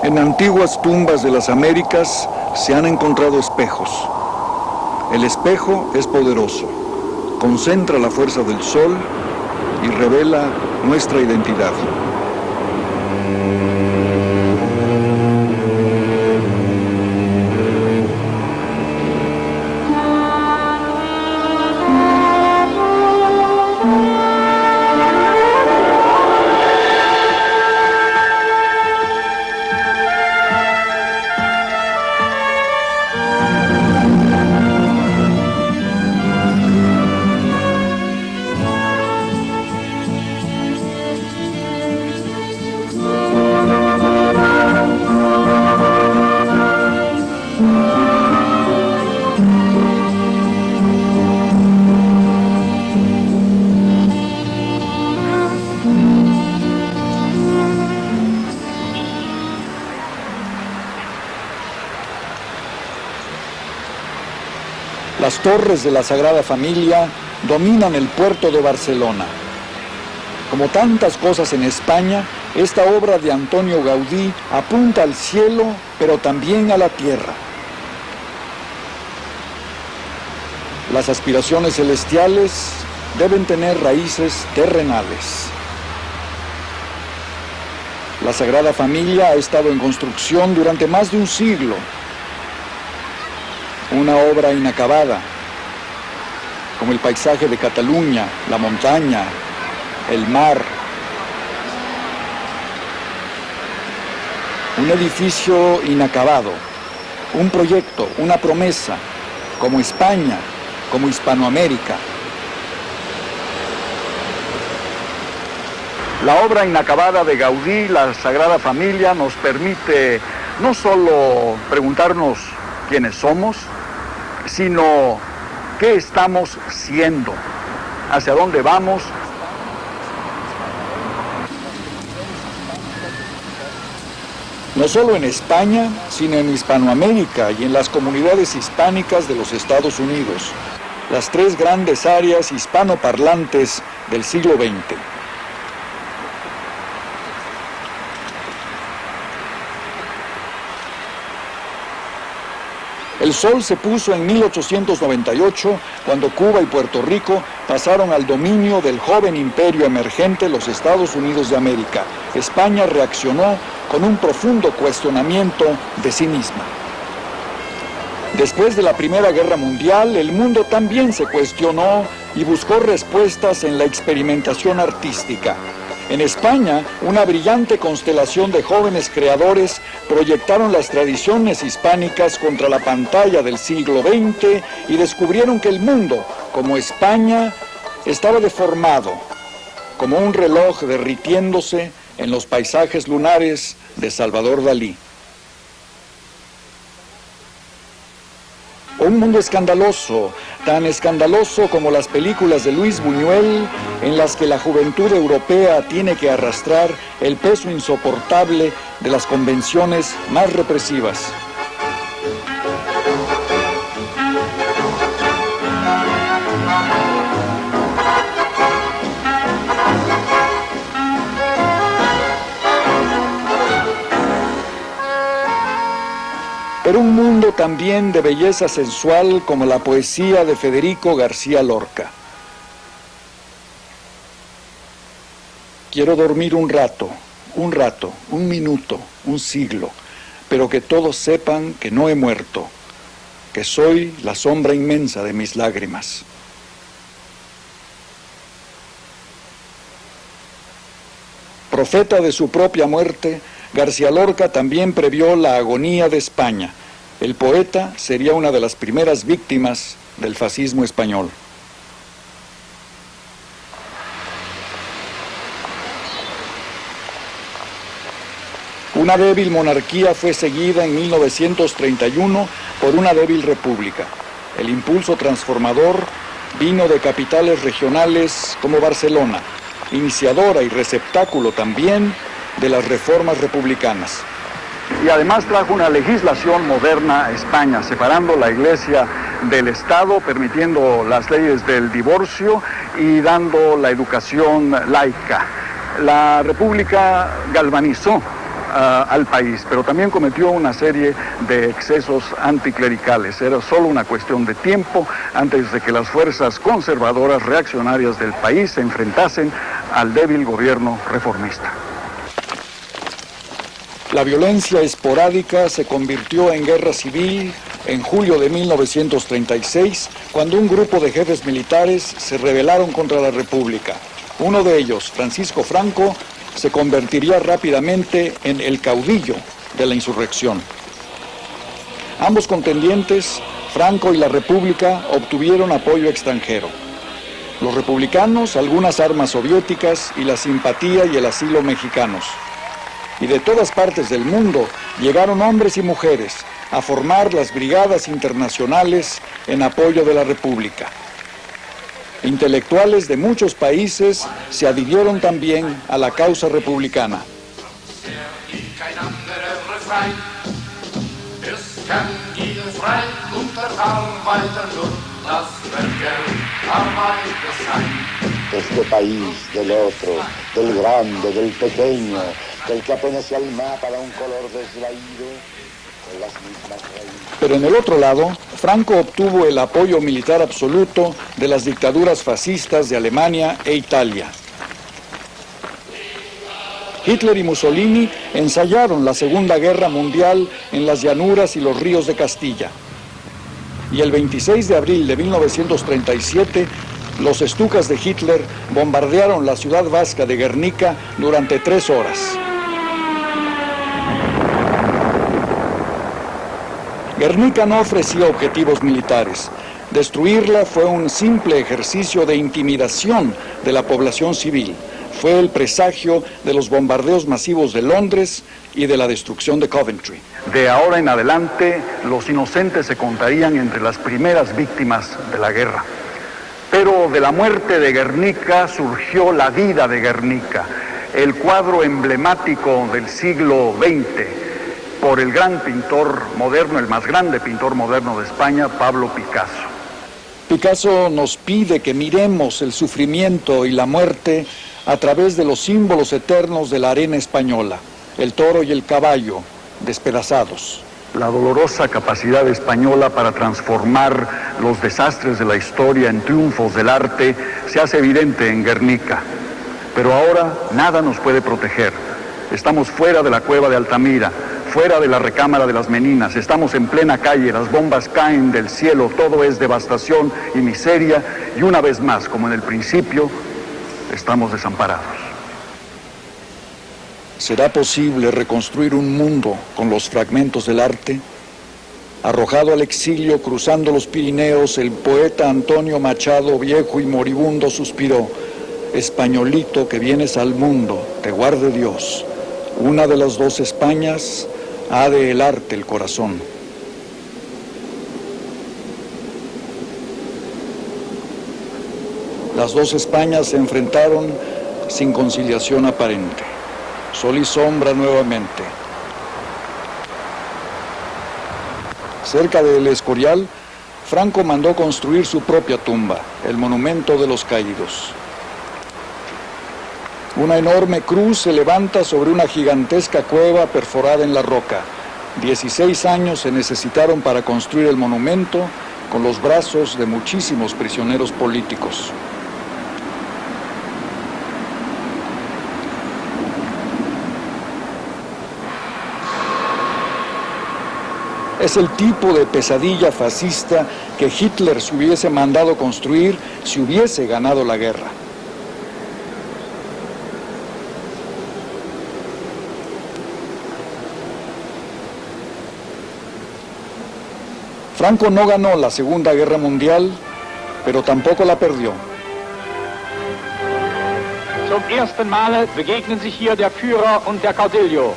En antiguas tumbas de las Américas se han encontrado espejos. El espejo es poderoso, concentra la fuerza del sol y revela nuestra identidad. Las torres de la Sagrada Familia dominan el puerto de Barcelona. Como tantas cosas en España, esta obra de Antonio Gaudí apunta al cielo, pero también a la tierra. Las aspiraciones celestiales deben tener raíces terrenales. La Sagrada Familia ha estado en construcción durante más de un siglo. Una obra inacabada, como el paisaje de Cataluña, la montaña, el mar. Un edificio inacabado, un proyecto, una promesa, como España, como Hispanoamérica. La obra inacabada de Gaudí, la Sagrada Familia, nos permite no solo preguntarnos quiénes somos, sino qué estamos siendo, hacia dónde vamos. No solo en España, sino en Hispanoamérica y en las comunidades hispánicas de los Estados Unidos, las tres grandes áreas hispanoparlantes del siglo XX. El sol se puso en 1898, cuando Cuba y Puerto Rico pasaron al dominio del joven imperio emergente, los Estados Unidos de América. España reaccionó con un profundo cuestionamiento de sí misma. Después de la Primera Guerra Mundial, el mundo también se cuestionó y buscó respuestas en la experimentación artística. En España, una brillante constelación de jóvenes creadores proyectaron las tradiciones hispánicas contra la pantalla del siglo XX y descubrieron que el mundo, como España, estaba deformado, como un reloj derritiéndose en los paisajes lunares de Salvador Dalí. Un mundo escandaloso, tan escandaloso como las películas de Luis Buñuel, en las que la juventud europea tiene que arrastrar el peso insoportable de las convenciones más represivas. Pero un mundo también de belleza sensual como la poesía de Federico García Lorca. Quiero dormir un rato, un minuto, un siglo, pero que todos sepan que no he muerto, que soy la sombra inmensa de mis lágrimas. Profeta de su propia muerte, García Lorca también previó la agonía de España. El poeta sería una de las primeras víctimas del fascismo español. Una débil monarquía fue seguida en 1931 por una débil república. El impulso transformador vino de capitales regionales como Barcelona, iniciadora y receptáculo también de las reformas republicanas. Y además trajo una legislación moderna a España, separando la Iglesia del Estado, permitiendo las leyes del divorcio y dando la educación laica. La República galvanizó al país, pero también cometió una serie de excesos anticlericales. Era solo una cuestión de tiempo antes de que las fuerzas conservadoras reaccionarias del país se enfrentasen al débil gobierno reformista. La violencia esporádica se convirtió en guerra civil en julio de 1936, cuando un grupo de jefes militares se rebelaron contra la República. Uno de ellos, Francisco Franco, se convertiría rápidamente en el caudillo de la insurrección. Ambos contendientes, Franco y la República, obtuvieron apoyo extranjero. Los republicanos, algunas armas soviéticas y la simpatía y el asilo mexicanos. Y de todas partes del mundo llegaron hombres y mujeres a formar las brigadas internacionales en apoyo de la República. Intelectuales de muchos países se adhirieron también a la causa republicana. Este país, del otro, del grande, del pequeño, del que apenas si al mapa da un color desvaído, con las mismas raíces. Pero en el otro lado, Franco obtuvo el apoyo militar absoluto de las dictaduras fascistas de Alemania e Italia. Hitler y Mussolini ensayaron la Segunda Guerra Mundial en las llanuras y los ríos de Castilla. Y el 26 de abril de 1937, los estucas de Hitler bombardearon la ciudad vasca de Guernica durante 3 horas. Guernica no ofrecía objetivos militares. Destruirla fue un simple ejercicio de intimidación de la población civil. Fue el presagio de los bombardeos masivos de Londres y de la destrucción de Coventry. De ahora en adelante, los inocentes se contarían entre las primeras víctimas de la guerra. Pero de la muerte de Guernica surgió la vida de Guernica, el cuadro emblemático del siglo XX, por el gran pintor moderno, el más grande pintor moderno de España, Pablo Picasso. Picasso nos pide que miremos el sufrimiento y la muerte a través de los símbolos eternos de la arena española, el toro y el caballo, despedazados. La dolorosa capacidad española para transformar los desastres de la historia en triunfos del arte se hace evidente en Guernica. Pero ahora nada nos puede proteger. Estamos fuera de la cueva de Altamira, fuera de la recámara de las Meninas, estamos en plena calle, las bombas caen del cielo, todo es devastación y miseria, y una vez más, como en el principio, estamos desamparados. ¿Será posible reconstruir un mundo con los fragmentos del arte? Arrojado al exilio cruzando los Pirineos, el poeta Antonio Machado, viejo y moribundo, suspiró: españolito que vienes al mundo, te guarde Dios. Una de las dos Españas ha de helarte el corazón. Las dos Españas se enfrentaron sin conciliación aparente. Sol y sombra nuevamente. Cerca del Escorial, Franco mandó construir su propia tumba, el Monumento de los Caídos. Una enorme cruz se levanta sobre una gigantesca cueva perforada en la roca. 16 años se necesitaron para construir el monumento con los brazos de muchísimos prisioneros políticos. Es el tipo de pesadilla fascista que Hitler se hubiese mandado construir si hubiese ganado la guerra. Franco no ganó la Segunda Guerra Mundial, pero tampoco la perdió. Zum ersten Male begegnen sich hier der Führer und der Caudillo.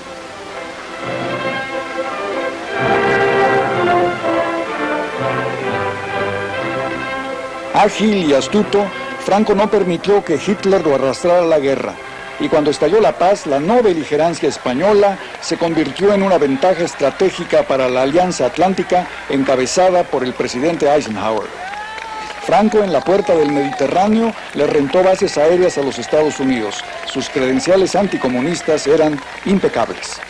Ágil y astuto, Franco no permitió que Hitler lo arrastrara a la guerra, y cuando estalló la paz, la no beligerancia española se convirtió en una ventaja estratégica para la Alianza Atlántica encabezada por el presidente Eisenhower. Franco, en la puerta del Mediterráneo, le rentó bases aéreas a los Estados Unidos. Sus credenciales anticomunistas eran impecables.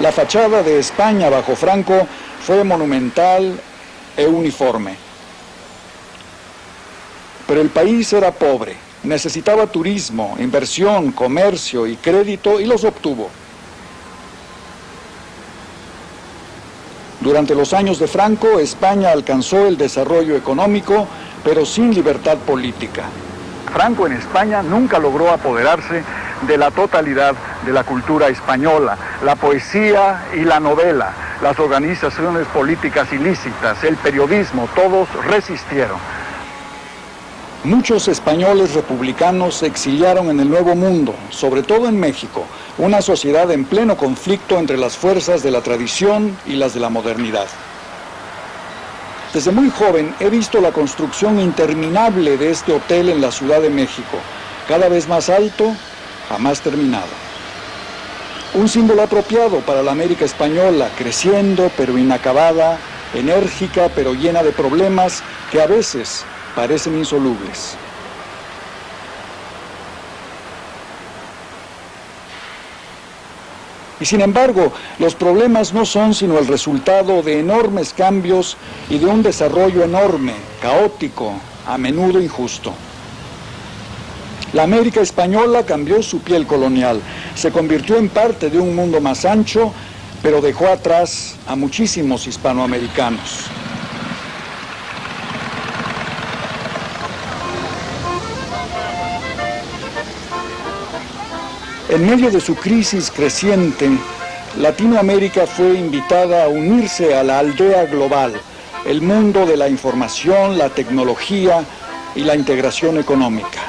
La fachada de España bajo Franco fue monumental e uniforme. Pero el país era pobre, necesitaba turismo, inversión, comercio y crédito, y los obtuvo. Durante los años de Franco, España alcanzó el desarrollo económico, pero sin libertad política. Franco en España nunca logró apoderarse de la totalidad de la cultura española, la poesía y la novela, las organizaciones políticas ilícitas, el periodismo, todos resistieron. Muchos españoles republicanos se exiliaron en el Nuevo Mundo, sobre todo en México, una sociedad en pleno conflicto entre las fuerzas de la tradición y las de la modernidad. Desde muy joven he visto la construcción interminable de este hotel en la Ciudad de México, cada vez más alto, jamás terminado. Un símbolo apropiado para la América española, creciendo pero inacabada, enérgica pero llena de problemas que a veces parecen insolubles. Y sin embargo, los problemas no son sino el resultado de enormes cambios y de un desarrollo enorme, caótico, a menudo injusto. La América española cambió su piel colonial, se convirtió en parte de un mundo más ancho, pero dejó atrás a muchísimos hispanoamericanos. En medio de su crisis creciente, Latinoamérica fue invitada a unirse a la aldea global, el mundo de la información, la tecnología y la integración económica.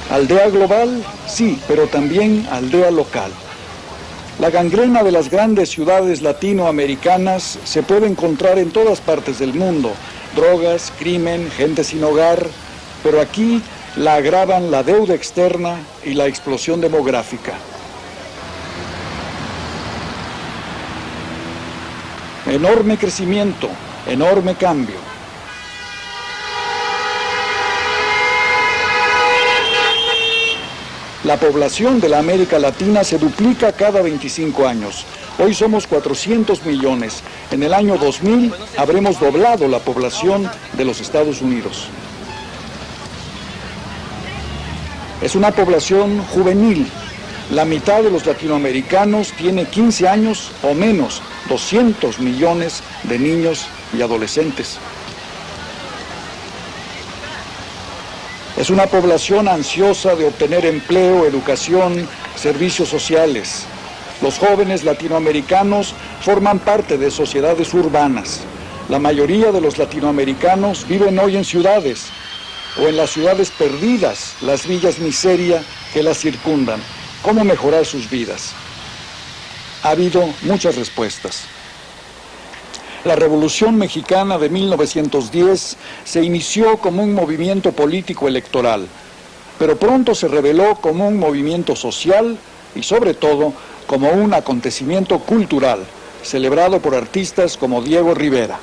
Aldea global, sí, pero también aldea local. La gangrena de las grandes ciudades latinoamericanas se puede encontrar en todas partes del mundo. Drogas, crimen, gente sin hogar, pero aquí la agravan la deuda externa y la explosión demográfica. Enorme crecimiento, enorme cambio. La población de la América Latina se duplica cada 25 años. Hoy somos 400 millones. En el año 2000 habremos doblado la población de los Estados Unidos. Es una población juvenil. La mitad de los latinoamericanos tiene 15 años o menos, 200 millones de niños y adolescentes. Es una población ansiosa de obtener empleo, educación, servicios sociales. Los jóvenes latinoamericanos forman parte de sociedades urbanas. La mayoría de los latinoamericanos viven hoy en ciudades o en las ciudades perdidas, las villas miseria que las circundan. ¿Cómo mejorar sus vidas? Ha habido muchas respuestas. La Revolución Mexicana de 1910 se inició como un movimiento político electoral, pero pronto se reveló como un movimiento social y sobre todo como un acontecimiento cultural, celebrado por artistas como Diego Rivera.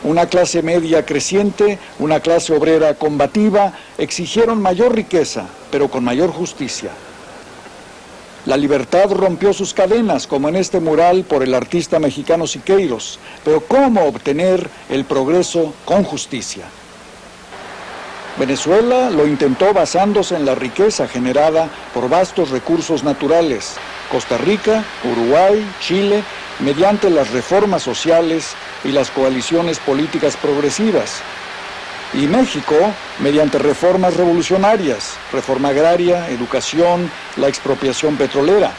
Una clase media creciente, una clase obrera combativa, exigieron mayor riqueza, pero con mayor justicia. La libertad rompió sus cadenas, como en este mural por el artista mexicano Siqueiros. Pero ¿cómo obtener el progreso con justicia? Venezuela lo intentó basándose en la riqueza generada por vastos recursos naturales. Costa Rica, Uruguay, Chile, mediante las reformas sociales y las coaliciones políticas progresivas. Y México, mediante reformas revolucionarias, reforma agraria, educación, la expropiación petrolera.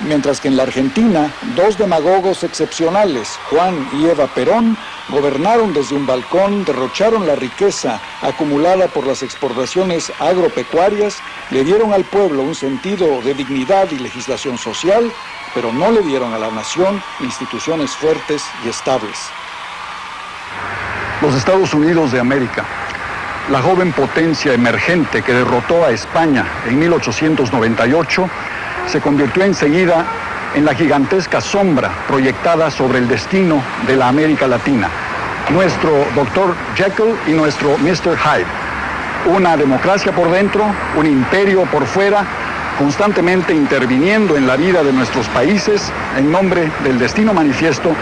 Mientras que en la Argentina, dos demagogos excepcionales, Juan y Eva Perón, gobernaron desde un balcón, derrocharon la riqueza acumulada por las exportaciones agropecuarias, le dieron al pueblo un sentido de dignidad y legislación social, pero no le dieron a la nación instituciones fuertes y estables. Los Estados Unidos de América, la joven potencia emergente que derrotó a España en 1898, se convirtió enseguida en la gigantesca sombra proyectada sobre el destino de la América Latina. Nuestro Dr. Jekyll y nuestro Mr. Hyde. Una democracia por dentro, un imperio por fuera, constantemente interviniendo en la vida de nuestros países en nombre del destino manifiesto,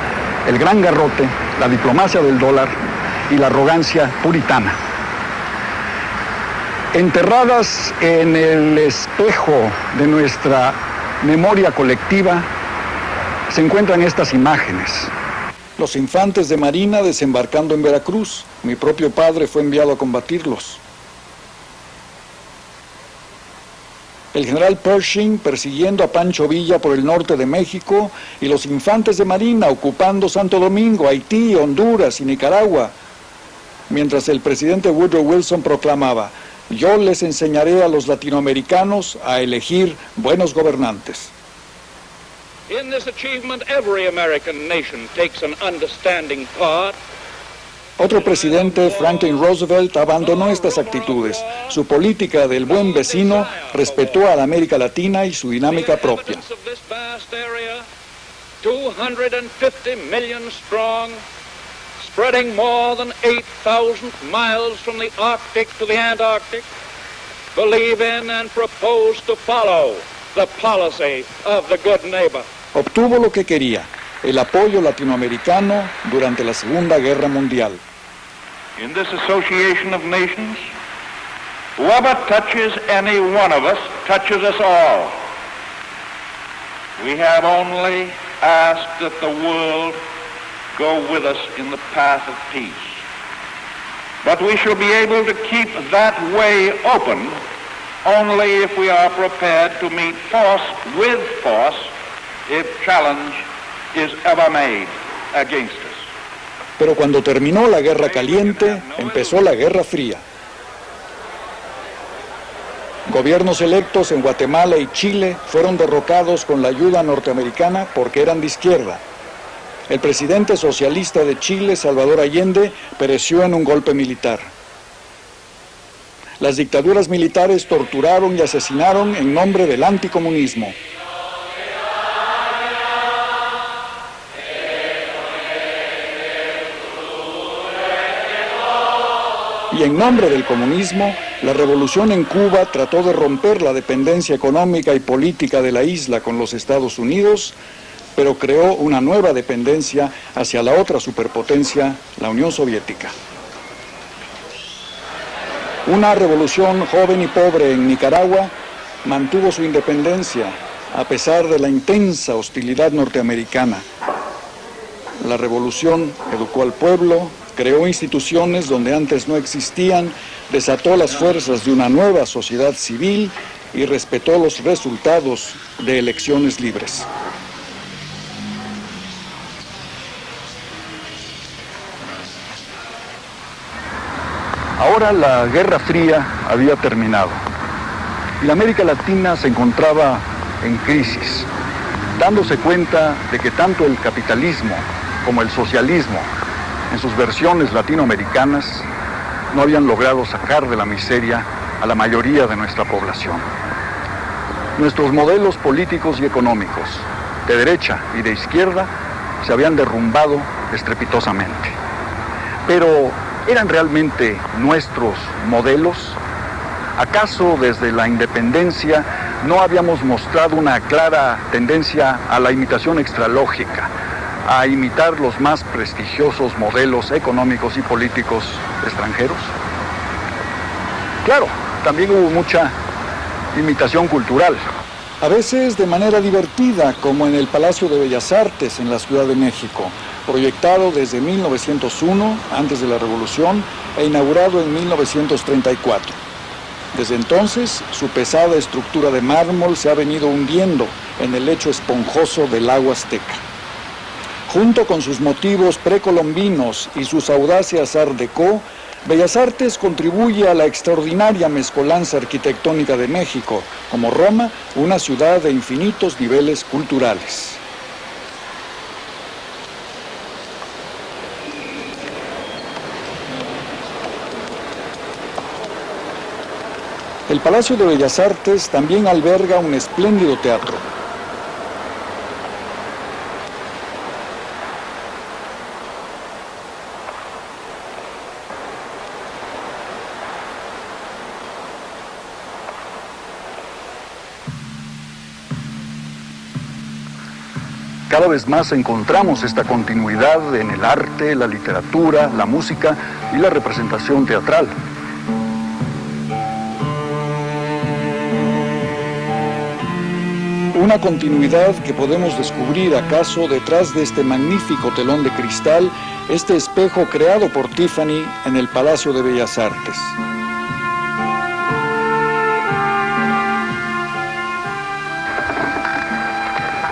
el gran garrote, la diplomacia del dólar y la arrogancia puritana. Enterradas en el espejo de nuestra memoria colectiva se encuentran estas imágenes. Los infantes de Marina desembarcando en Veracruz. Mi propio padre fue enviado a combatirlos. El general Pershing persiguiendo a Pancho Villa por el norte de México y los infantes de Marina ocupando Santo Domingo, Haití, Honduras y Nicaragua. Mientras el presidente Woodrow Wilson proclamaba: yo les enseñaré a los latinoamericanos a elegir buenos gobernantes. In this achievement, every American nation takes an understanding part. Otro presidente, Franklin Roosevelt, abandonó estas actitudes. Su política del buen vecino respetó a la América Latina y su dinámica propia. 250 million strong, spreading more than 8,000 miles from the Arctic to the Antarctic, believe in and propose to follow the policy of the good neighbor. Obtuvo lo que quería, el apoyo latinoamericano durante la Segunda Guerra Mundial. In this association of nations, whoever touches any one of us touches us all. We have only asked that the world go with us in the path of peace. But we shall be able to keep that way open only if we are prepared to meet force with force if challenge is ever made against us. Pero cuando terminó la Guerra Caliente, empezó la Guerra Fría. Gobiernos electos en Guatemala y Chile fueron derrocados con la ayuda norteamericana porque eran de izquierda. El presidente socialista de Chile, Salvador Allende, pereció en un golpe militar. Las dictaduras militares torturaron y asesinaron en nombre del anticomunismo. Y en nombre del comunismo, la revolución en Cuba trató de romper la dependencia económica y política de la isla con los Estados Unidos, pero creó una nueva dependencia hacia la otra superpotencia, la Unión Soviética. Una revolución joven y pobre en Nicaragua mantuvo su independencia a pesar de la intensa hostilidad norteamericana. La revolución educó al pueblo, creó instituciones donde antes no existían, desató las fuerzas de una nueva sociedad civil y respetó los resultados de elecciones libres. Ahora la Guerra Fría había terminado y la América Latina se encontraba en crisis, dándose cuenta de que tanto el capitalismo como el socialismo, en sus versiones latinoamericanas, no habían logrado sacar de la miseria a la mayoría de nuestra población. Nuestros modelos políticos y económicos, de derecha y de izquierda, se habían derrumbado estrepitosamente. Pero, ¿eran realmente nuestros modelos? ¿Acaso desde la independencia no habíamos mostrado una clara tendencia a la imitación extralógica, a imitar los más prestigiosos modelos económicos y políticos extranjeros? Claro, también hubo mucha imitación cultural. A veces de manera divertida, como en el Palacio de Bellas Artes en la Ciudad de México, proyectado desde 1901, antes de la Revolución, e inaugurado en 1934. Desde entonces, su pesada estructura de mármol se ha venido hundiendo en el lecho esponjoso del lago Azteca. Junto con sus motivos precolombinos y sus audacias Art Deco, Bellas Artes contribuye a la extraordinaria mezcolanza arquitectónica de México, como Roma, una ciudad de infinitos niveles culturales. El Palacio de Bellas Artes también alberga un espléndido teatro. Cada vez más encontramos esta continuidad en el arte, la literatura, la música y la representación teatral. Una continuidad que podemos descubrir acaso detrás de este magnífico telón de cristal, este espejo creado por Tiffany en el Palacio de Bellas Artes.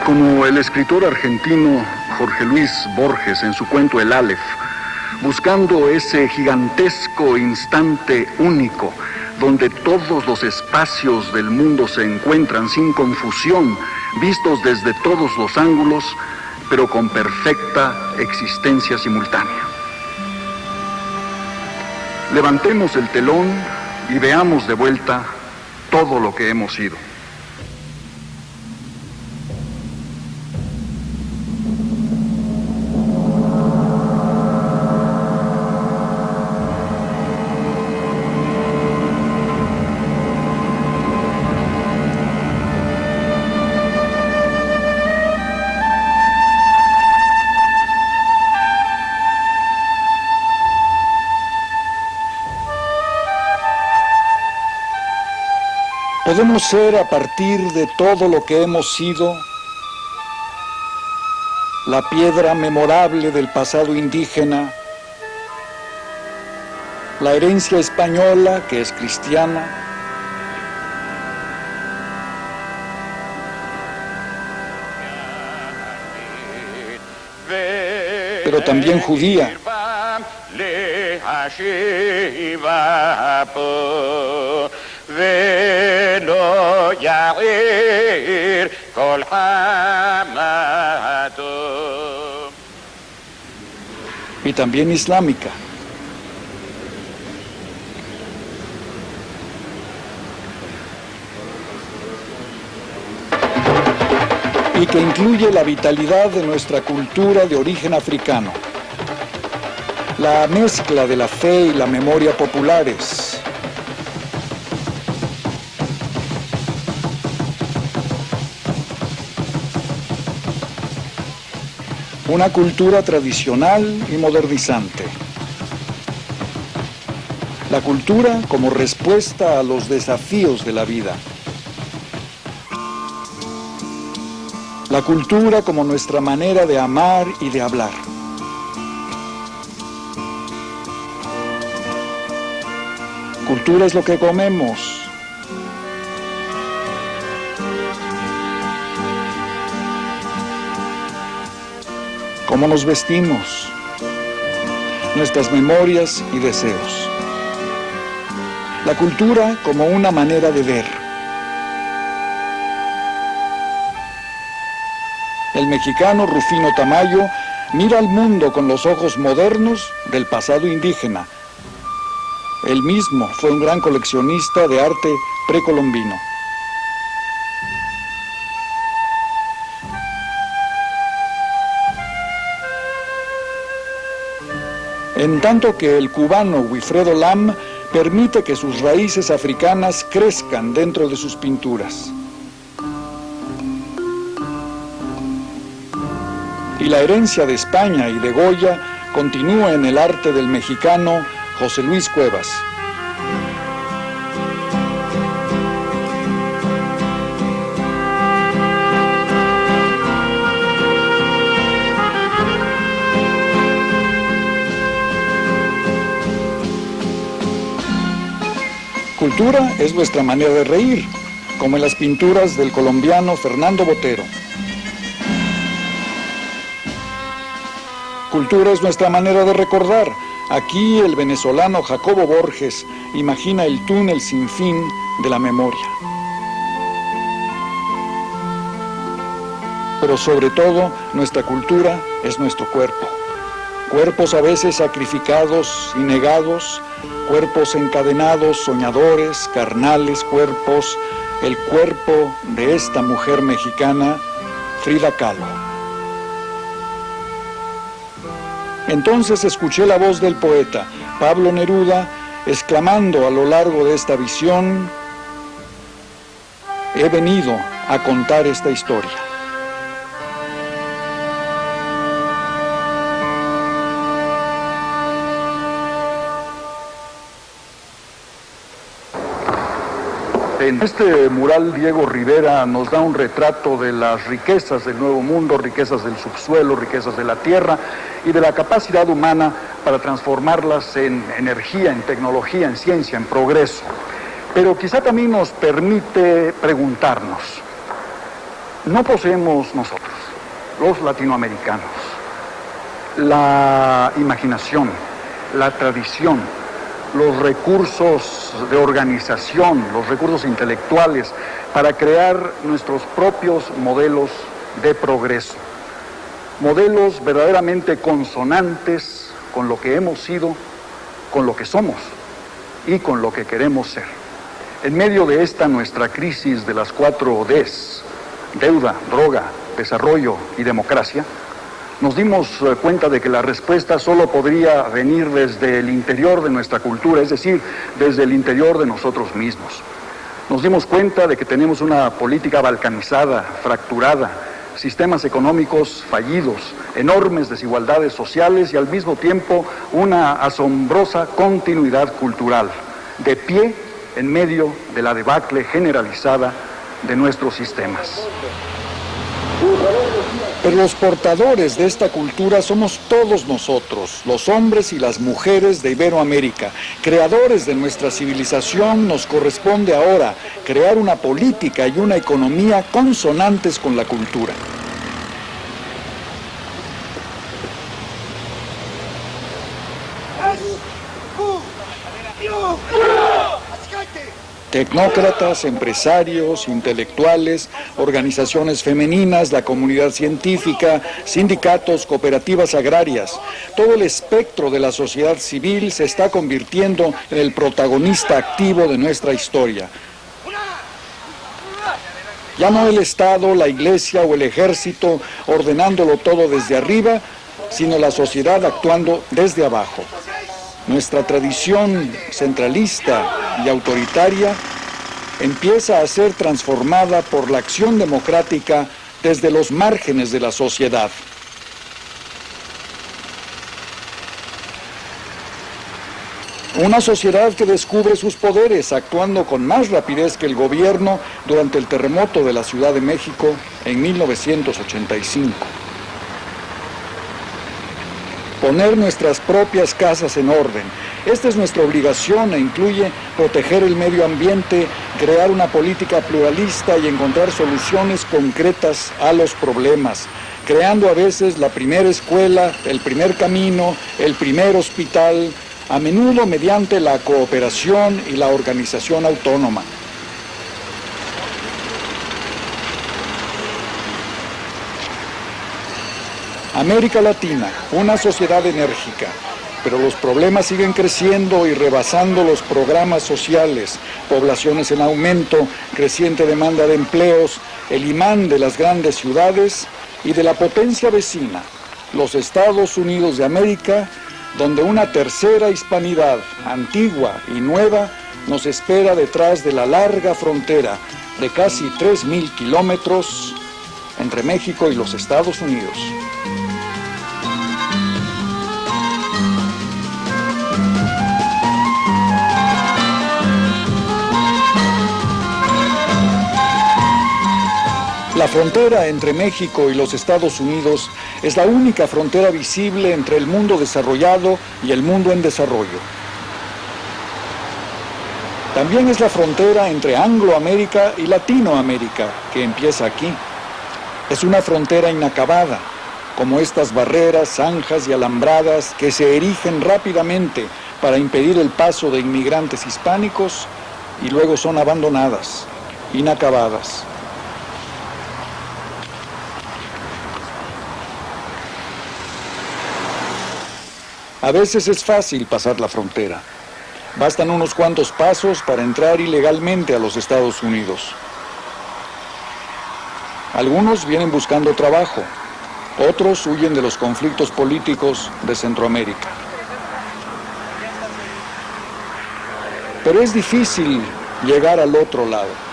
Como el escritor argentino Jorge Luis Borges en su cuento El Aleph, buscando ese gigantesco instante único donde todos los espacios del mundo se encuentran sin confusión, vistos desde todos los ángulos, pero con perfecta existencia simultánea. Levantemos el telón y veamos de vuelta todo lo que hemos sido. Podemos ser a partir de todo lo que hemos sido la piedra memorable del pasado indígena, la herencia española que es cristiana, pero también judía. Y también islámica. Y que incluye la vitalidad de nuestra cultura de origen africano, la mezcla de la fe y la memoria populares, una cultura tradicional y modernizante. La cultura como respuesta a los desafíos de la vida. La cultura como nuestra manera de amar y de hablar. Cultura es lo que comemos. Cómo nos vestimos, nuestras memorias y deseos. La cultura como una manera de ver. El mexicano Rufino Tamayo mira al mundo con los ojos modernos del pasado indígena. Él mismo fue un gran coleccionista de arte precolombino. En tanto que el cubano Wilfredo Lam permite que sus raíces africanas crezcan dentro de sus pinturas. Y la herencia de España y de Goya continúa en el arte del mexicano José Luis Cuevas. Cultura es nuestra manera de reír, como en las pinturas del colombiano Fernando Botero. Cultura es nuestra manera de recordar. Aquí el venezolano Jacobo Borges imagina el túnel sin fin de la memoria. Pero sobre todo, nuestra cultura es nuestro cuerpo. Cuerpos a veces sacrificados y negados, cuerpos encadenados, soñadores, carnales cuerpos, el cuerpo de esta mujer mexicana, Frida Kahlo. Entonces escuché la voz del poeta Pablo Neruda exclamando a lo largo de esta visión: he venido a contar esta historia. En este mural, Diego Rivera nos da un retrato de las riquezas del Nuevo Mundo, riquezas del subsuelo, riquezas de la tierra y de la capacidad humana para transformarlas en energía, en tecnología, en ciencia, en progreso. Pero quizá también nos permite preguntarnos, ¿no poseemos nosotros, los latinoamericanos, la imaginación, la tradición, los recursos de organización, los recursos intelectuales para crear nuestros propios modelos de progreso? Modelos verdaderamente consonantes con lo que hemos sido, con lo que somos y con lo que queremos ser. En medio de esta nuestra crisis de las 4 Ds, deuda, droga, desarrollo y democracia, nos dimos cuenta de que la respuesta solo podría venir desde el interior de nuestra cultura, es decir, desde el interior de nosotros mismos. Nos dimos cuenta de que tenemos una política balcanizada, fracturada, sistemas económicos fallidos, enormes desigualdades sociales y al mismo tiempo una asombrosa continuidad cultural, de pie en medio de la debacle generalizada de nuestros sistemas. Pero los portadores de esta cultura somos todos nosotros, los hombres y las mujeres de Iberoamérica. Creadores de nuestra civilización, nos corresponde ahora crear una política y una economía consonantes con la cultura. Tecnócratas, empresarios, intelectuales, organizaciones femeninas, la comunidad científica, sindicatos, cooperativas agrarias. Todo el espectro de la sociedad civil se está convirtiendo en el protagonista activo de nuestra historia. Ya no el Estado, la Iglesia o el Ejército ordenándolo todo desde arriba, sino la sociedad actuando desde abajo. Nuestra tradición centralista y autoritaria empieza a ser transformada por la acción democrática desde los márgenes de la sociedad. Una sociedad que descubre sus poderes actuando con más rapidez que el gobierno durante el terremoto de la Ciudad de México en 1985. Poner nuestras propias casas en orden. Esta es nuestra obligación e incluye proteger el medio ambiente, crear una política pluralista y encontrar soluciones concretas a los problemas, creando a veces la primera escuela, el primer camino, el primer hospital, a menudo mediante la cooperación y la organización autónoma. América Latina, una sociedad enérgica, pero los problemas siguen creciendo y rebasando los programas sociales, poblaciones en aumento, creciente demanda de empleos, el imán de las grandes ciudades y de la potencia vecina, los Estados Unidos de América, donde una tercera hispanidad, antigua y nueva, nos espera detrás de la larga frontera de casi 3.000 kilómetros entre México y los Estados Unidos. La frontera entre México y los Estados Unidos es la única frontera visible entre el mundo desarrollado y el mundo en desarrollo. También es la frontera entre Angloamérica y Latinoamérica, que empieza aquí. Es una frontera inacabada, como estas barreras, zanjas y alambradas que se erigen rápidamente para impedir el paso de inmigrantes hispánicos y luego son abandonadas, inacabadas. A veces es fácil pasar la frontera. Bastan unos cuantos pasos para entrar ilegalmente a los Estados Unidos. Algunos vienen buscando trabajo, otros huyen de los conflictos políticos de Centroamérica. Pero es difícil llegar al otro lado.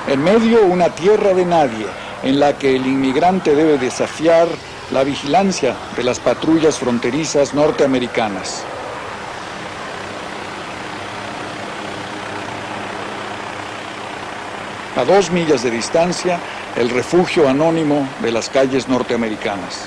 En medio una tierra de nadie, en la que el inmigrante debe desafiar la vigilancia de las patrullas fronterizas norteamericanas. A 2 millas de distancia, el refugio anónimo de las calles norteamericanas.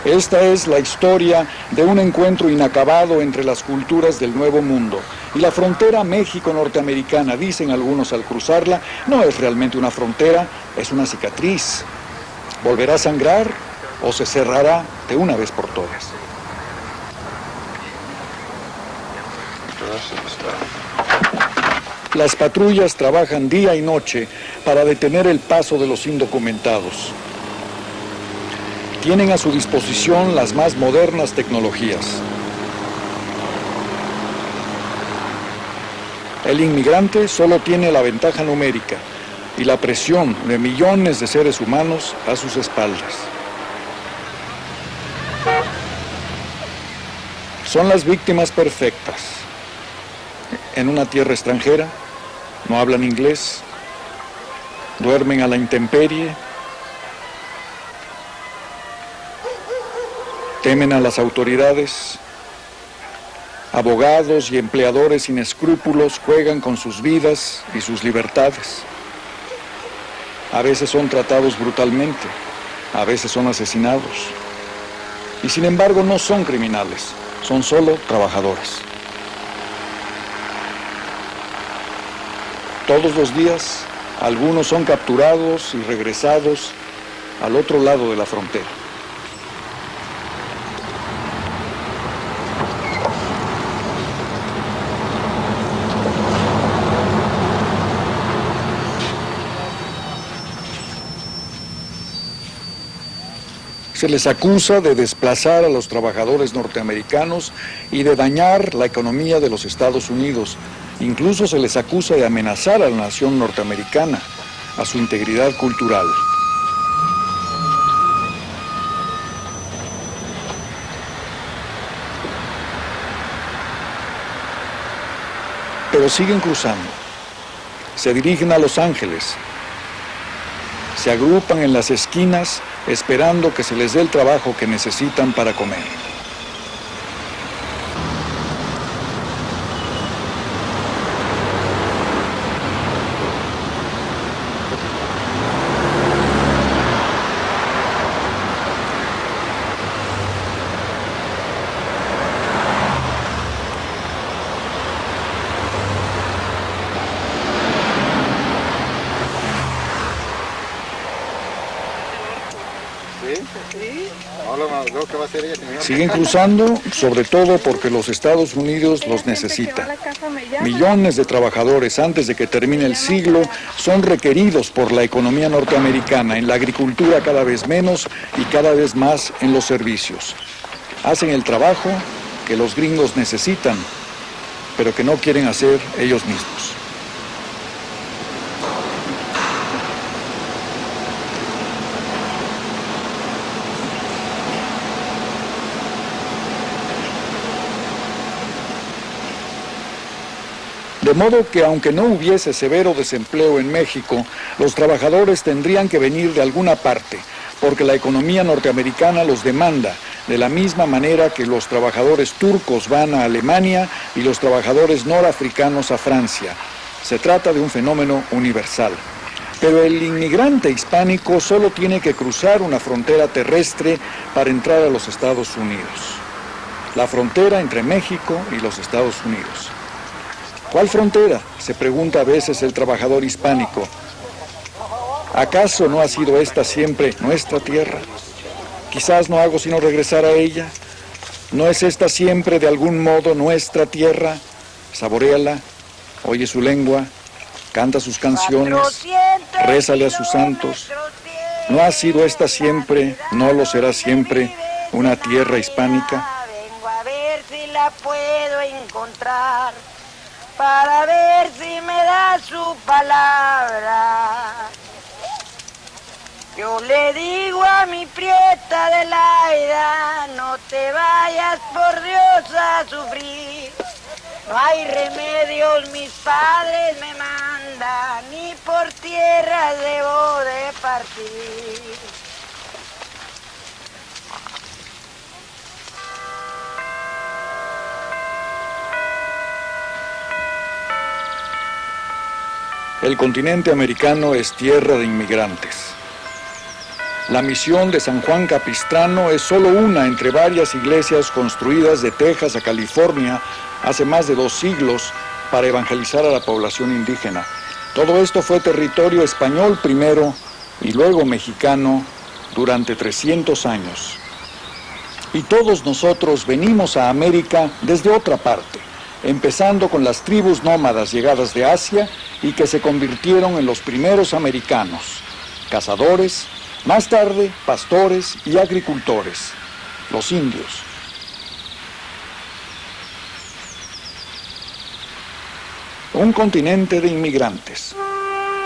Esta es la historia de un encuentro inacabado entre las culturas del Nuevo Mundo. Y la frontera México-norteamericana, dicen algunos al cruzarla, no es realmente una frontera, es una cicatriz. ¿Volverá a sangrar o se cerrará de una vez por todas? Las patrullas trabajan día y noche para detener el paso de los indocumentados. Tienen a su disposición las más modernas tecnologías. El inmigrante solo tiene la ventaja numérica y la presión de millones de seres humanos a sus espaldas. Son las víctimas perfectas. En una tierra extranjera, no hablan inglés, duermen a la intemperie, temen a las autoridades. Abogados y empleadores sin escrúpulos juegan con sus vidas y sus libertades. A veces son tratados brutalmente, a veces son asesinados. Y sin embargo no son criminales, son solo trabajadores. Todos los días, algunos son capturados y regresados al otro lado de la frontera. Se les acusa de desplazar a los trabajadores norteamericanos y de dañar la economía de los Estados Unidos. Incluso se les acusa de amenazar a la nación norteamericana, a su integridad cultural. Pero siguen cruzando. Se dirigen a Los Ángeles. Se agrupan en las esquinas esperando que se les dé el trabajo que necesitan para comer. Siguen cruzando, sobre todo porque los Estados Unidos los necesitan. Millones de trabajadores antes de que termine el siglo son requeridos por la economía norteamericana, en la agricultura cada vez menos y cada vez más en los servicios. Hacen el trabajo que los gringos necesitan, pero que no quieren hacer ellos mismos. De modo que aunque no hubiese severo desempleo en México, los trabajadores tendrían que venir de alguna parte, porque la economía norteamericana los demanda, de la misma manera que los trabajadores turcos van a Alemania y los trabajadores norafricanos a Francia. Se trata de un fenómeno universal. Pero el inmigrante hispánico solo tiene que cruzar una frontera terrestre para entrar a los Estados Unidos. La frontera entre México y los Estados Unidos. ¿Cuál frontera?, se pregunta a veces el trabajador hispánico. ¿Acaso no ha sido esta siempre nuestra tierra? Quizás no hago sino regresar a ella. ¿No es esta siempre de algún modo nuestra tierra? Saboréala, oye su lengua, canta sus canciones, rézale a sus santos. ¿No ha sido esta siempre, no lo será siempre, una tierra hispánica? Vengo a ver si la puedo encontrar, para ver si me da su palabra. Yo le digo a mi prieta de la edad, no te vayas por Dios a sufrir, No hay remedios, mis padres me mandan, ni por tierra debo de partir. El continente americano es tierra de inmigrantes. La misión de San Juan Capistrano es solo una entre varias iglesias construidas de Texas a California hace más de 2 siglos para evangelizar a la población indígena. Todo esto fue territorio español primero y luego mexicano durante 300 años. Y todos nosotros venimos a América desde otra parte, empezando con las tribus nómadas llegadas de Asia y que se convirtieron en los primeros americanos, cazadores, más tarde pastores y agricultores, los indios. Un continente de inmigrantes.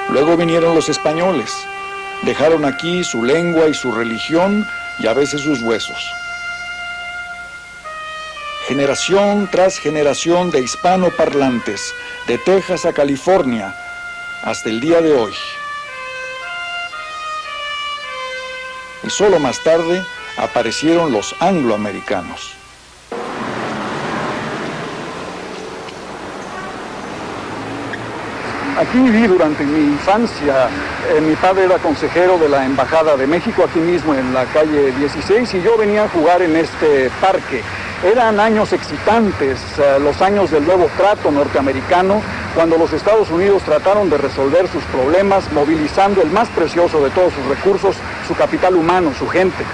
Luego vinieron los españoles, dejaron aquí su lengua y su religión y a veces sus huesos. Generación tras generación de hispanoparlantes, de Texas a California, hasta el día de hoy. Y solo más tarde aparecieron los angloamericanos. Aquí viví durante mi infancia. Mi padre era consejero de la Embajada de México, aquí mismo en la calle 16, y yo venía a jugar en este parque. Eran años excitantes, los años del nuevo trato norteamericano, cuando los Estados Unidos trataron de resolver sus problemas, movilizando el más precioso de todos sus recursos, su capital humano, su gente.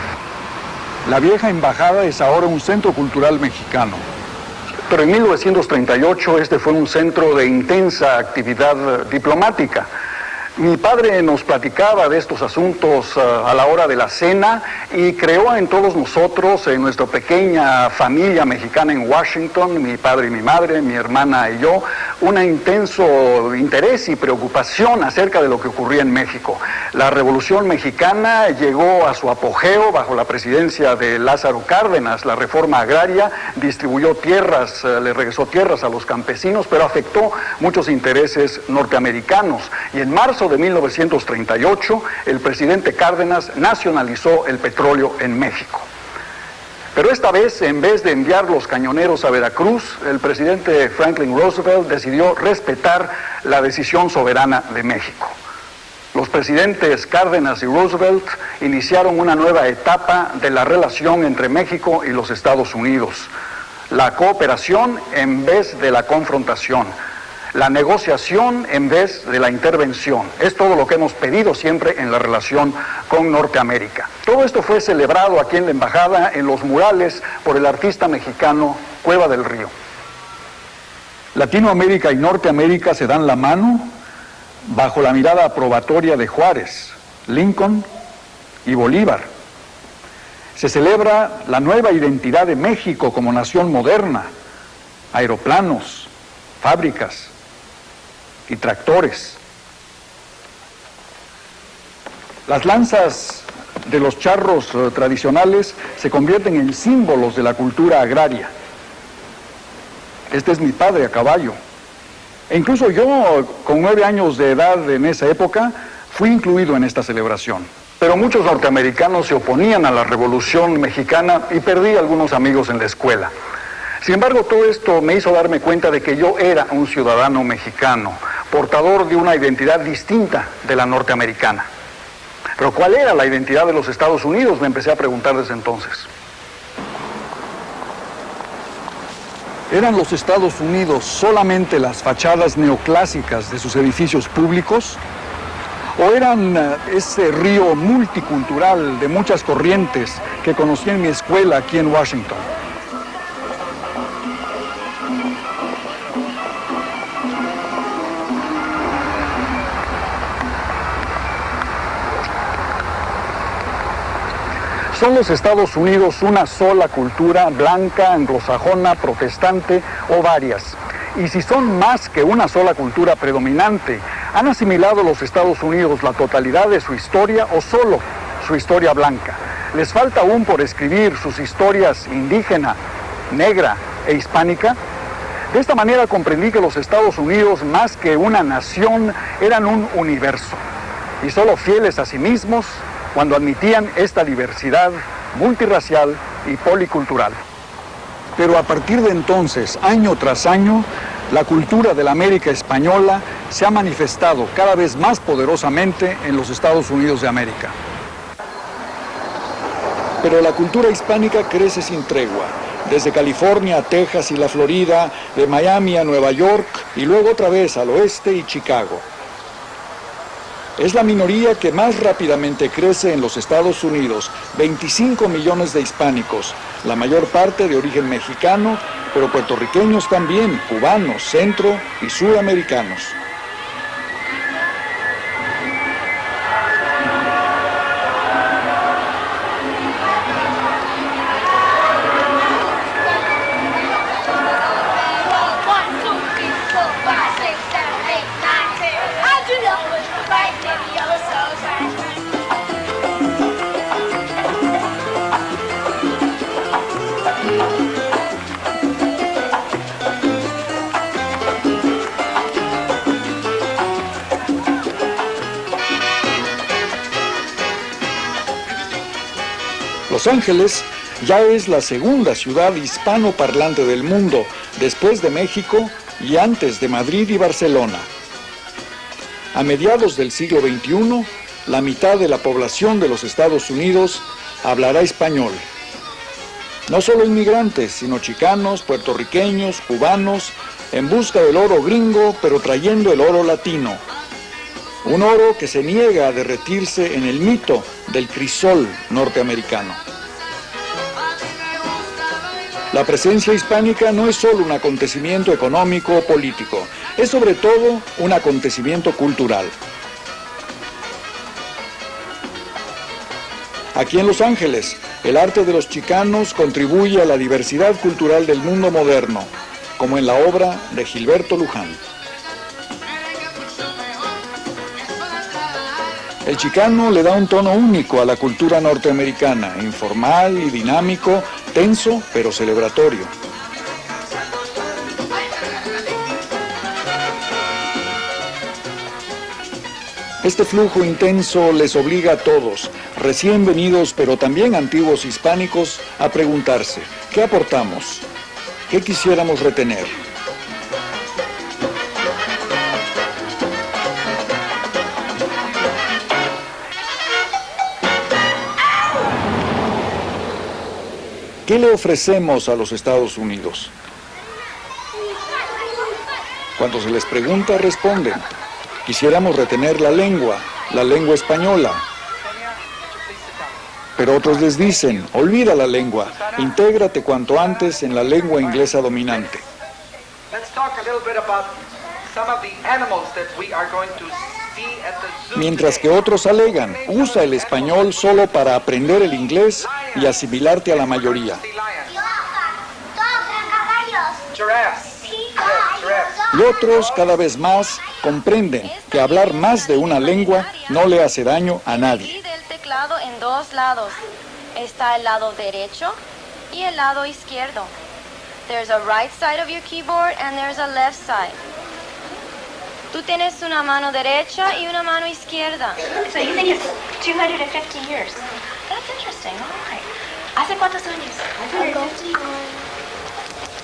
La vieja embajada es ahora un centro cultural mexicano. Pero en 1938 este fue un centro de intensa actividad diplomática. Mi padre nos platicaba de estos asuntos a la hora de la cena y creó en todos nosotros, en nuestra pequeña familia mexicana en Washington, mi padre y mi madre, mi hermana y yo, un intenso interés y preocupación acerca de lo que ocurría en México. La Revolución Mexicana llegó a su apogeo bajo la presidencia de Lázaro Cárdenas. La reforma agraria distribuyó tierras, le regresó tierras a los campesinos, pero afectó muchos intereses norteamericanos. Y en marzo de 1938, el presidente Cárdenas nacionalizó el petróleo en México. Pero esta vez, en vez de enviar los cañoneros a Veracruz, el presidente Franklin Roosevelt decidió respetar la decisión soberana de México. Los presidentes Cárdenas y Roosevelt iniciaron una nueva etapa de la relación entre México y los Estados Unidos. La cooperación en vez de la confrontación. La negociación en vez de la intervención. Es todo lo que hemos pedido siempre en la relación con Norteamérica. Todo esto fue celebrado aquí en la embajada, en los murales, por el artista mexicano Cueva del Río. Latinoamérica y Norteamérica se dan la mano bajo la mirada aprobatoria de Juárez, Lincoln y Bolívar. Se celebra la nueva identidad de México como nación moderna, aeroplanos, fábricas y tractores. Las lanzas de los charros tradicionales se convierten en símbolos de la cultura agraria. Este es mi padre a caballo. E incluso yo, con 9 años de edad en esa época, fui incluido en esta celebración. Pero muchos norteamericanos se oponían a la Revolución Mexicana y perdí algunos amigos en la escuela. Sin embargo, todo esto me hizo darme cuenta de que yo era un ciudadano mexicano, portador de una identidad distinta de la norteamericana. Pero ¿cuál era la identidad de los Estados Unidos? Me empecé a preguntar desde entonces. ¿Eran los Estados Unidos solamente las fachadas neoclásicas de sus edificios públicos? ¿O eran ese río multicultural de muchas corrientes que conocí en mi escuela aquí en Washington? ¿Son los Estados Unidos una sola cultura, blanca, anglosajona, protestante o varias? Y si son más que una sola cultura predominante, ¿han asimilado los Estados Unidos la totalidad de su historia o solo su historia blanca? ¿Les falta aún por escribir sus historias indígena, negra e hispánica? De esta manera comprendí que los Estados Unidos, más que una nación, eran un universo, y solo fieles a sí mismos cuando admitían esta diversidad multirracial y policultural. Pero a partir de entonces, año tras año, la cultura de la América española se ha manifestado cada vez más poderosamente en los Estados Unidos de América. Pero la cultura hispánica crece sin tregua, desde California a Texas y la Florida, de Miami a Nueva York y luego otra vez al oeste y Chicago. Es la minoría que más rápidamente crece en los Estados Unidos, 25 millones de hispánicos, la mayor parte de origen mexicano, pero puertorriqueños también, cubanos, centro y sudamericanos. Los Ángeles ya es la segunda ciudad hispanoparlante del mundo, después de México y antes de Madrid y Barcelona. A mediados del siglo XXI, la mitad de la población de los Estados Unidos hablará español. No solo inmigrantes, sino chicanos, puertorriqueños, cubanos, en busca del oro gringo, pero trayendo el oro latino. Un oro que se niega a derretirse en el mito del crisol norteamericano. La presencia hispánica no es solo un acontecimiento económico o político, es sobre todo un acontecimiento cultural. Aquí en Los Ángeles, el arte de los chicanos contribuye a la diversidad cultural del mundo moderno, como en la obra de Gilberto Luján. El chicano le da un tono único a la cultura norteamericana, informal y dinámico, tenso pero celebratorio. Este flujo intenso les obliga a todos, recién venidos pero también antiguos hispánicos, a preguntarse, ¿qué aportamos? ¿Qué quisiéramos retener? ¿Qué le ofrecemos a los Estados Unidos? Cuando se les pregunta, responden. Quisiéramos retener la lengua española. Pero otros les dicen, olvida la lengua, intégrate cuanto antes en la lengua inglesa dominante. Mientras que otros alegan, usa el español solo para aprender el inglés y asimilarte a la mayoría. Y otros, cada vez más, comprenden que hablar más de una lengua no le hace daño a nadie. Divide el teclado en dos lados. Está el lado derecho y el lado izquierdo. There's a right side of your keyboard and there's a left side. Tú tienes una mano derecha y una mano izquierda. So you think it's 250 years? That's interesting. All right. ¿Hace cuántos años? 150.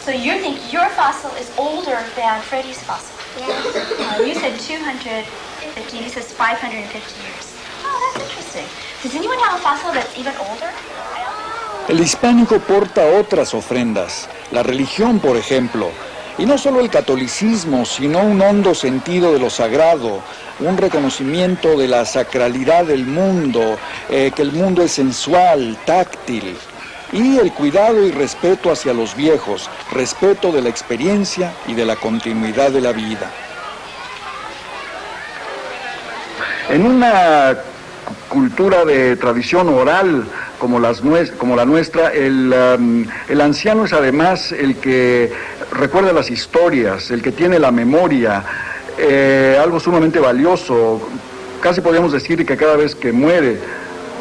So you think your fossil is older than Freddie's fossil? Yeah. You said 250. He says 550 years. Oh, that's interesting. Does anyone have a fossil that's even older? El hispánico porta otras ofrendas, la religión, por ejemplo. Y no solo el catolicismo, sino un hondo sentido de lo sagrado, un reconocimiento de la sacralidad del mundo, que el mundo es sensual, táctil, y el cuidado y respeto hacia los viejos, respeto de la experiencia y de la continuidad de la vida. En una cultura de tradición oral como la nuestra, el anciano es además el que recuerda las historias, el que tiene la memoria, algo sumamente valioso. Casi podríamos decir que cada vez que muere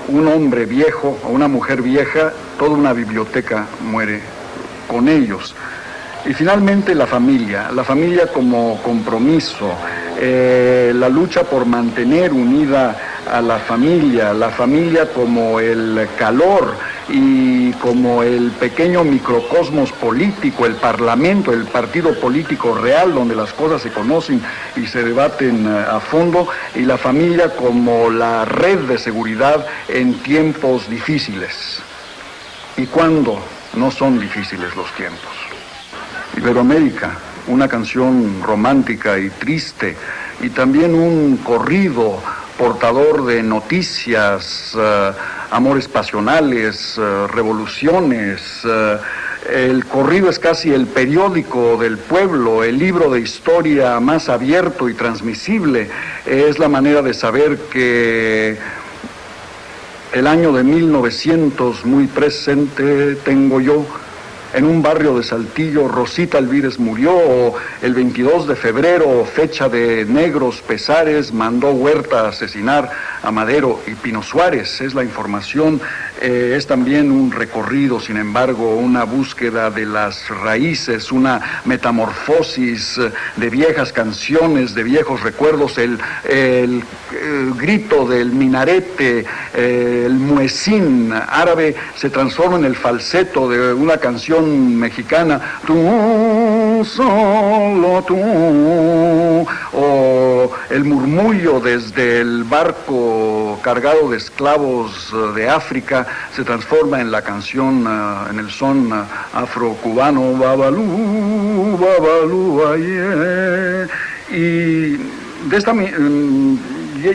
un hombre viejo o una mujer vieja, toda una biblioteca muere con ellos. Y finalmente la familia como compromiso, la lucha por mantener unida a la familia como el calor y como el pequeño microcosmos político, el parlamento, el partido político real donde las cosas se conocen y se debaten a fondo, y la familia como la red de seguridad en tiempos difíciles. ¿Y cuándo no son difíciles los tiempos? Iberoamérica, una canción romántica y triste, y también un corrido portador de noticias, amores pasionales, revoluciones. El corrido es casi el periódico del pueblo, el libro de historia más abierto y transmisible. Es la manera de saber que el año de 1900 muy presente tengo yo. En un barrio de Saltillo, Rosita Alvírez murió, o el 22 de febrero, fecha de negros pesares, mandó Huerta a asesinar a Madero y Pino Suárez. Es la información, es también un recorrido, sin embargo, una búsqueda de las raíces, una metamorfosis de viejas canciones, de viejos recuerdos, el grito del minarete, el muezín árabe se transforma en el falseto de una canción mexicana, tú, solo tú, o el murmullo desde el barco cargado de esclavos de África se transforma en la canción, en el son afrocubano, Babalú, Babalú, aye. Y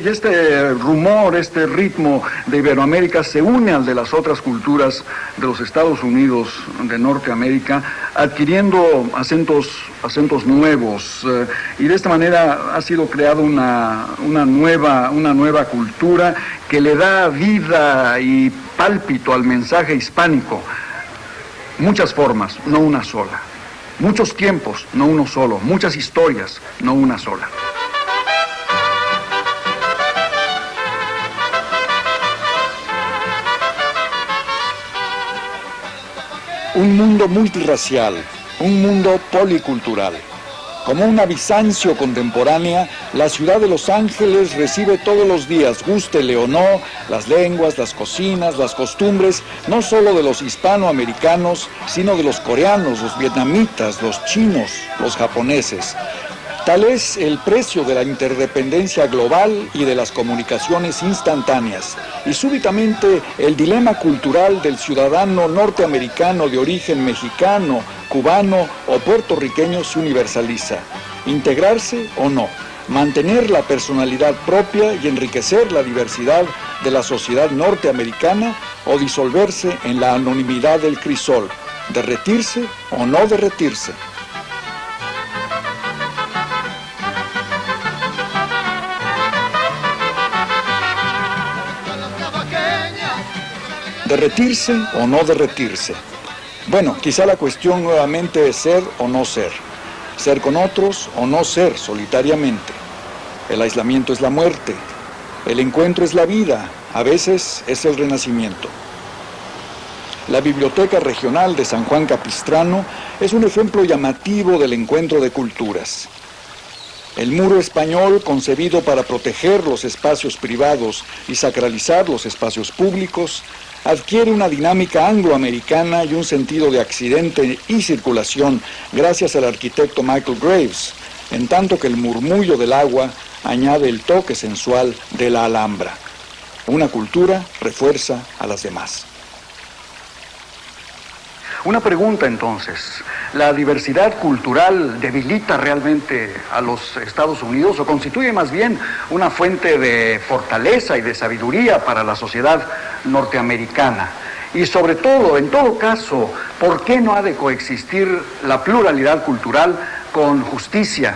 este rumor, este ritmo de Iberoamérica se une al de las otras culturas de los Estados Unidos de Norteamérica, adquiriendo acentos nuevos, y de esta manera ha sido creada una nueva cultura que le da vida y pálpito al mensaje hispánico. Muchas formas, no una sola. Muchos tiempos, no uno solo. Muchas historias, no una sola. Un mundo multirracial, un mundo policultural. Como una Bizancio contemporánea, la ciudad de Los Ángeles recibe todos los días, gústele o no, las lenguas, las cocinas, las costumbres, no solo de los hispanoamericanos, sino de los coreanos, los vietnamitas, los chinos, los japoneses. Tal es el precio de la interdependencia global y de las comunicaciones instantáneas. Y súbitamente el dilema cultural del ciudadano norteamericano de origen mexicano, cubano o puertorriqueño se universaliza. Integrarse o no, mantener la personalidad propia y enriquecer la diversidad de la sociedad norteamericana o disolverse en la anonimidad del crisol, derretirse o no derretirse. ¿Derretirse o no derretirse? Bueno, quizá la cuestión nuevamente es ser o no ser. Ser con otros o no ser solitariamente. El aislamiento es la muerte. El encuentro es la vida. A veces es el renacimiento. La Biblioteca Regional de San Juan Capistrano es un ejemplo llamativo del encuentro de culturas. El muro español, concebido para proteger los espacios privados y sacralizar los espacios públicos, adquiere una dinámica angloamericana y un sentido de accidente y circulación gracias al arquitecto Michael Graves, en tanto que el murmullo del agua añade el toque sensual de la Alhambra. Una cultura refuerza a las demás. Una pregunta entonces, ¿la diversidad cultural debilita realmente a los Estados Unidos o constituye más bien una fuente de fortaleza y de sabiduría para la sociedad norteamericana? Y sobre todo, en todo caso, ¿por qué no ha de coexistir la pluralidad cultural con justicia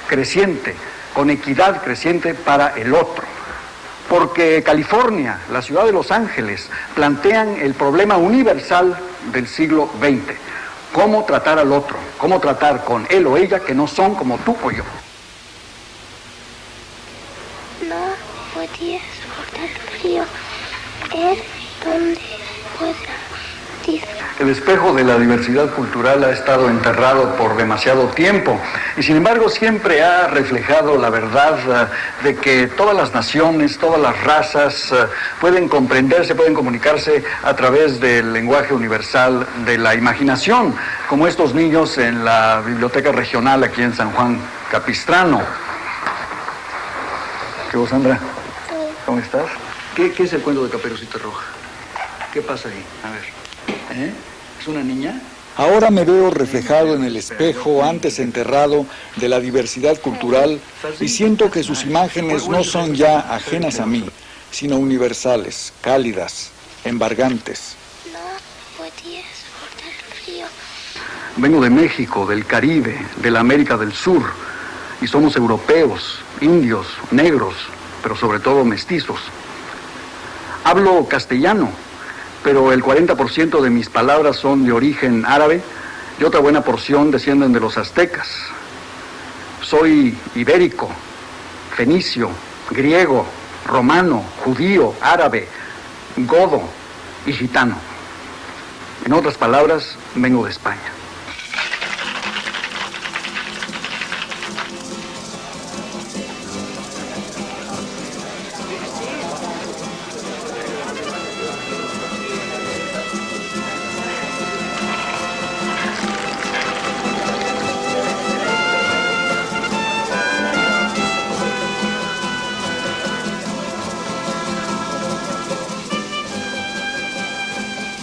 creciente, con equidad creciente para el otro? Porque California, la ciudad de Los Ángeles, plantean el problema universal del siglo XX. ¿Cómo tratar al otro? ¿Cómo tratar con él o ella que no son como tú o yo? No podía soportar el frío. Es donde pueda disfrutar. El espejo de la diversidad cultural ha estado enterrado por demasiado tiempo y sin embargo siempre ha reflejado la verdad de que todas las naciones, todas las razas pueden comprenderse, pueden comunicarse a través del lenguaje universal de la imaginación, como estos niños en la biblioteca regional aquí en San Juan Capistrano. ¿Qué vos, Sandra? ¿Cómo estás? ¿Qué es el cuento de Caperucita Roja? ¿Qué pasa ahí? A ver. ¿Es una niña? Ahora me veo reflejado en el espejo antes enterrado de la diversidad cultural y siento que sus imágenes no son ya ajenas a mí, sino universales, cálidas, embargantes. No podía soportar el frío. Vengo de México, del Caribe, de la América del Sur, y somos europeos, indios, negros, pero sobre todo mestizos. Hablo castellano, pero el 40% de mis palabras son de origen árabe y otra buena porción descienden de los aztecas. Soy ibérico, fenicio, griego, romano, judío, árabe, godo y gitano. En otras palabras, vengo de España.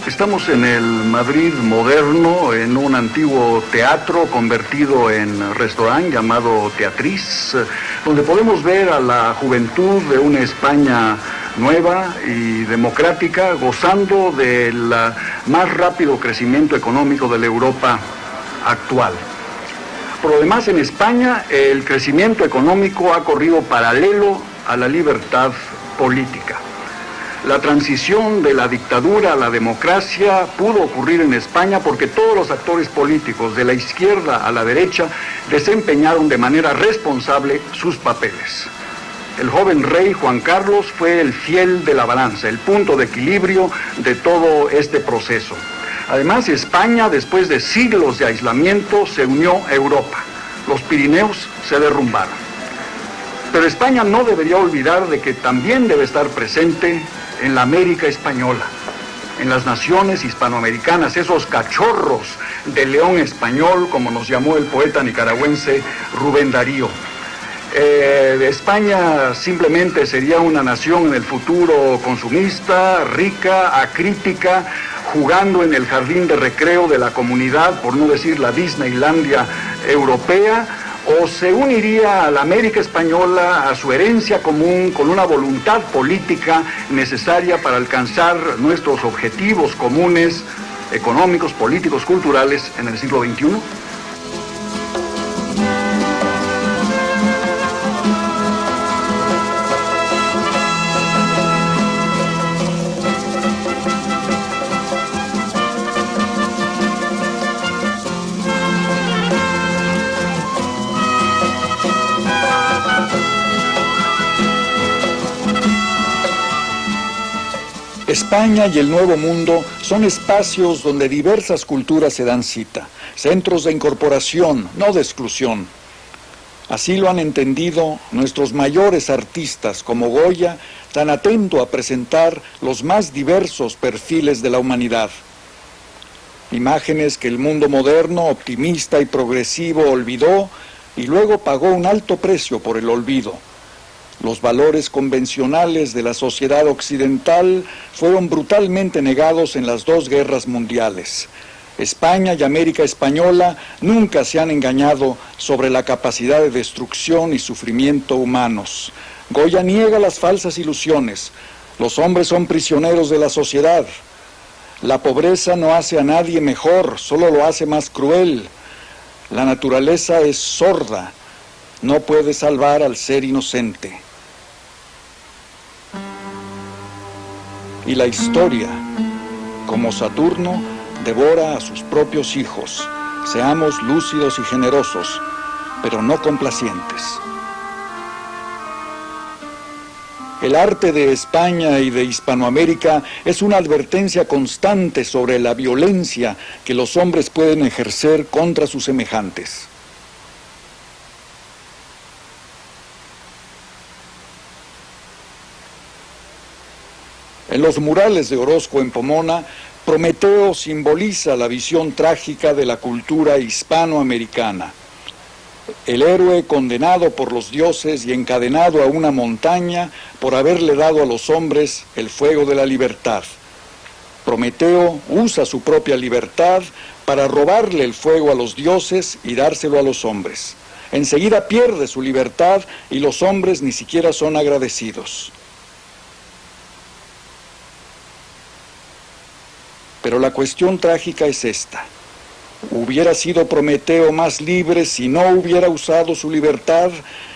Estamos en el Madrid moderno, en un antiguo teatro convertido en restaurante llamado Teatriz, donde podemos ver a la juventud de una España nueva y democrática, gozando del más rápido crecimiento económico de la Europa actual. Por lo demás, en España el crecimiento económico ha corrido paralelo a la libertad política. La transición de la dictadura a la democracia pudo ocurrir en España porque todos los actores políticos, de la izquierda a la derecha, desempeñaron de manera responsable sus papeles. El joven rey Juan Carlos fue el fiel de la balanza, el punto de equilibrio de todo este proceso. Además, España, después de siglos de aislamiento, se unió a Europa. Los Pirineos se derrumbaron. Pero España no debería olvidar de que también debe estar presente en la América española, en las naciones hispanoamericanas, esos cachorros de león español, como nos llamó el poeta nicaragüense Rubén Darío. España simplemente sería una nación en el futuro consumista, rica, acrítica, jugando en el jardín de recreo de la comunidad, por no decir la Disneylandia europea, o se uniría a la América española, a su herencia común, con una voluntad política necesaria para alcanzar nuestros objetivos comunes, económicos, políticos, culturales en el siglo XXI. España y el Nuevo Mundo son espacios donde diversas culturas se dan cita, centros de incorporación, no de exclusión. Así lo han entendido nuestros mayores artistas como Goya, tan atento a presentar los más diversos perfiles de la humanidad. Imágenes que el mundo moderno, optimista y progresivo olvidó y luego pagó un alto precio por el olvido. Los valores convencionales de la sociedad occidental fueron brutalmente negados en las dos guerras mundiales. España y América española nunca se han engañado sobre la capacidad de destrucción y sufrimiento humanos. Goya niega las falsas ilusiones. Los hombres son prisioneros de la sociedad. La pobreza no hace a nadie mejor, solo lo hace más cruel. La naturaleza es sorda, no puede salvar al ser inocente. Y la historia, como Saturno, devora a sus propios hijos. Seamos lúcidos y generosos, pero no complacientes. El arte de España y de Hispanoamérica es una advertencia constante sobre la violencia que los hombres pueden ejercer contra sus semejantes. En los murales de Orozco en Pomona, Prometeo simboliza la visión trágica de la cultura hispanoamericana. El héroe condenado por los dioses y encadenado a una montaña por haberle dado a los hombres el fuego de la libertad. Prometeo usa su propia libertad para robarle el fuego a los dioses y dárselo a los hombres. Enseguida pierde su libertad y los hombres ni siquiera son agradecidos. Pero la cuestión trágica es esta. ¿Hubiera sido Prometeo más libre si no hubiera usado su libertad,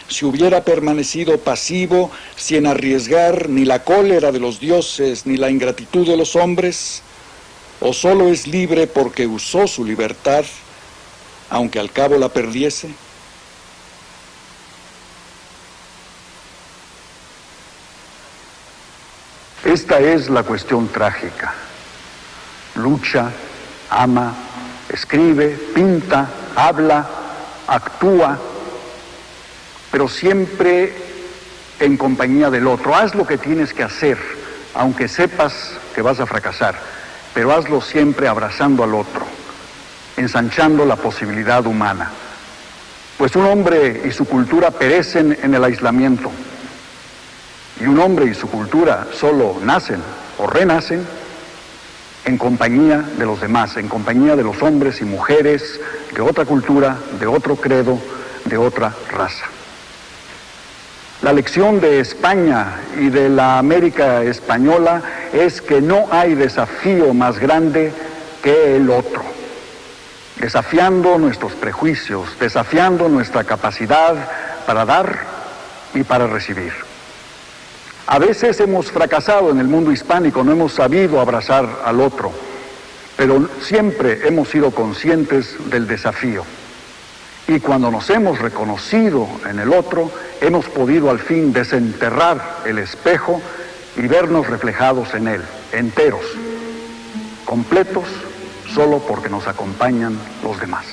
si hubiera permanecido pasivo, sin arriesgar ni la cólera de los dioses ni la ingratitud de los hombres? ¿O solo es libre porque usó su libertad, aunque al cabo la perdiese? Esta es la cuestión trágica. Lucha, ama, escribe, pinta, habla, actúa, pero siempre en compañía del otro. Haz lo que tienes que hacer, aunque sepas que vas a fracasar, pero hazlo siempre abrazando al otro, ensanchando la posibilidad humana. Pues un hombre y su cultura perecen en el aislamiento, y un hombre y su cultura solo nacen o renacen en compañía de los demás, en compañía de los hombres y mujeres de otra cultura, de otro credo, de otra raza. La lección de España y de la América española es que no hay desafío más grande que el otro, desafiando nuestros prejuicios, desafiando nuestra capacidad para dar y para recibir. A veces hemos fracasado en el mundo hispánico, no hemos sabido abrazar al otro, pero siempre hemos sido conscientes del desafío. Y cuando nos hemos reconocido en el otro, hemos podido al fin desenterrar el espejo y vernos reflejados en él, enteros, completos, solo porque nos acompañan los demás.